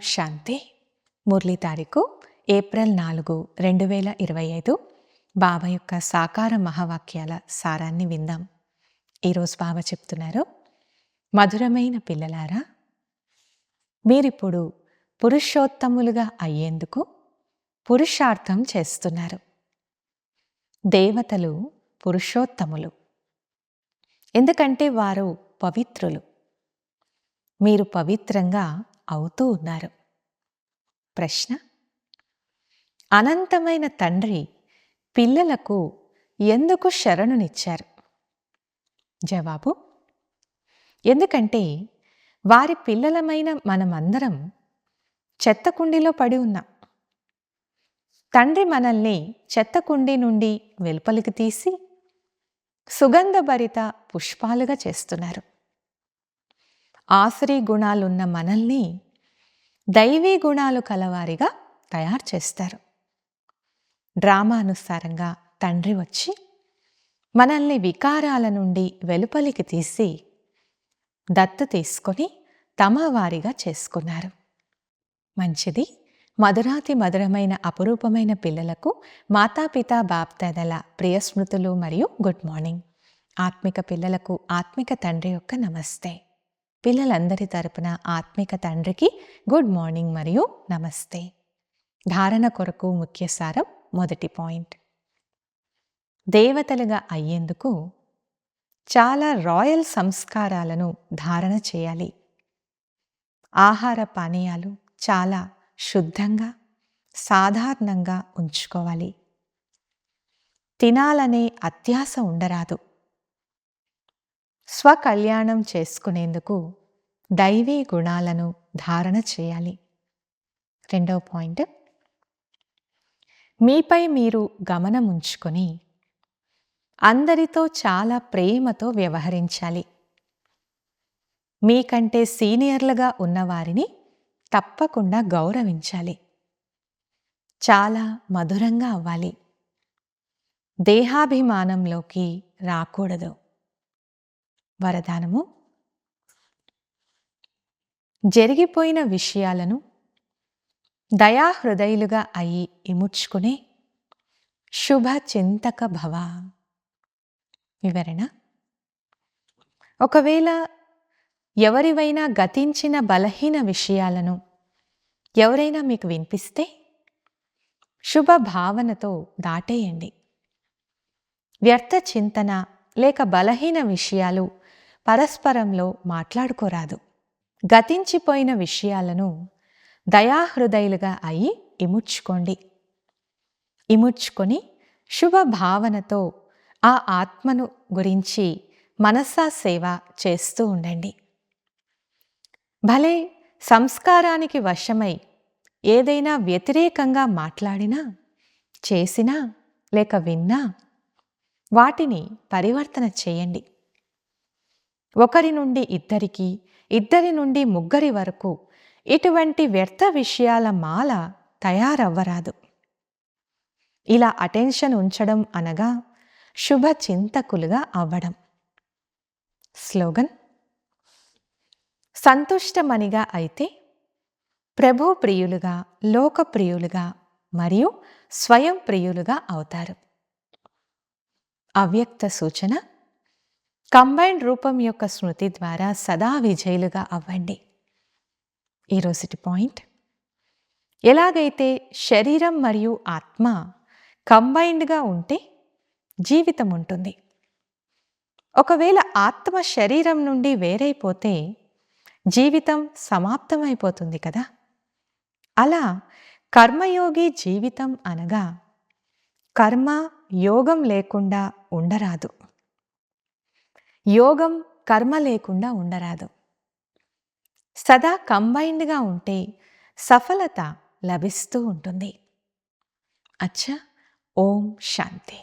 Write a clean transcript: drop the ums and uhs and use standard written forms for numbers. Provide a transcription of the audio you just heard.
శాంతి. మురళీ తారీఖు ఏప్రిల్ 4, 2025. బాబా యొక్క సాకార మహావాక్యాల సారాన్ని విందాం. ఈరోజు బాబా చెప్తున్నారు, మధురమైన పిల్లలారా, మీరిప్పుడు పురుషోత్తములుగా అయ్యేందుకు పురుషార్థం చేస్తున్నారు. దేవతలు పురుషోత్తములు, ఎందుకంటే వారు పవిత్రులు. మీరు పవిత్రంగా అవుతూ ఉన్నారు. ప్రశ్న: అనంతమైన తండ్రి పిల్లలకు ఎందుకు శరణునిచ్చారు? జవాబు: ఎందుకంటే వారి పిల్లలమైన మనమందరం చెత్తకుండీలో పడి ఉన్నాం. తండ్రి మనల్ని చెత్తకుండీ నుండి వెలుపలికి తీసి సుగంధభరిత పుష్పాలుగా చేస్తున్నారు. ఆసురీ గుణాలున్న మనల్ని దైవీ గుణాలు కలవారిగా తయారు చేస్తారు. డ్రామా అనుసారంగా తండ్రి వచ్చి మనల్ని వికారాల నుండి వెలుపలికి తీసి దత్తు తీసుకొని తమ వారిగా చేసుకున్నారు. మంచిది. మధురాతి మధురమైన అపురూపమైన పిల్లలకు మాతాపితా బాప్దాదల ప్రియ స్మృతులు మరియు గుడ్ మార్నింగ్. ఆత్మిక పిల్లలకు ఆత్మిక తండ్రి యొక్క నమస్తే. పిల్లలందరి తరపున ఆత్మిక తండ్రికి గుడ్ మార్నింగ్ మరియు నమస్తే. ధారణ కొరకు ముఖ్య సారం. మొదటి పాయింట్: దేవతలుగా అయ్యేందుకు చాలా రాయల్ సంస్కారాలను ధారణ చేయాలి. ఆహార పానీయాలు చాలా శుద్ధంగా సాధారణంగా ఉంచుకోవాలి. తినాలనే అత్యాశ ఉండరాదు. స్వకల్యాణం చేసుకునేందుకు దైవీ గుణాలను ధారణ చేయాలి. రెండవ పాయింట్: మీపై మీరు గమనం ఉంచుకొని అందరితో చాలా ప్రేమతో వ్యవహరించాలి. మీకంటే సీనియర్లుగా ఉన్నవారిని తప్పకుండా గౌరవించాలి. చాలా మధురంగా అవ్వాలి. దేహాభిమానంలోకి రాకూడదు. వరదానము: జరిగిపోయిన విషయాలను దయాహృదయులుగా అయి ఇముడ్చుకునే శుభ చింతక భవ. వివరణ: ఒకవేళ ఎవరివైనా గతించిన బలహీన విషయాలను ఎవరైనా మీకు వినిపిస్తే శుభ భావనతో దాటేయండి. వ్యర్థ చింతన లేక బలహీన విషయాలు పరస్పరంలో మాట్లాడుకోరాదు. గతించిపోయిన విషయాలను దయాహృదయులుగా అయి ఇముడ్చుకోండి. ఇముడ్చుకొని శుభ భావనతో ఆ ఆత్మను గురించి మనసా సేవ చేస్తూ ఉండండి. భలే సంస్కారానికి వశమై ఏదైనా వ్యతిరేకంగా మాట్లాడినా, చేసినా లేక విన్నా వాటిని పరివర్తన చేయండి. ఒకరి నుండి ఇద్దరికి, ఇద్దరి నుండి ముగ్గురి వరకు ఇటువంటి వ్యర్థ విషయాల మాల తయారవ్వరాదు. ఇలా అటెన్షన్ ఉంచడం అనగా శుభ చింతకులుగా అవ్వడం. స్లోగన్: సంతుష్టమనిగా అయితే ప్రభు ప్రియులుగా, లోకప్రియులుగా మరియు స్వయం ప్రియులుగా అవుతారు. అవ్యక్త సూచన: కంబైన్డ్ రూపం యొక్క స్మృతి ద్వారా సదా విజయులుగా అవ్వండి. ఈరోజుటి పాయింట్: ఎలాగైతే శరీరం మరియు ఆత్మ కంబైన్డ్గా ఉంటే జీవితం ఉంటుంది. ఒకవేళ ఆత్మ శరీరం నుండి వేరైపోతే జీవితం సమాప్తమైపోతుంది కదా. అలా కర్మయోగి జీవితం అనగా కర్మ యోగం లేకుండా ఉండరాదు. యోగం కర్మ లేకుండా ఉండరాదు. సదా కంబైన్డ్గా ఉంటే సఫలత లభిస్తూ ఉంటుంది. అచ్చా. ఓం శాంతి.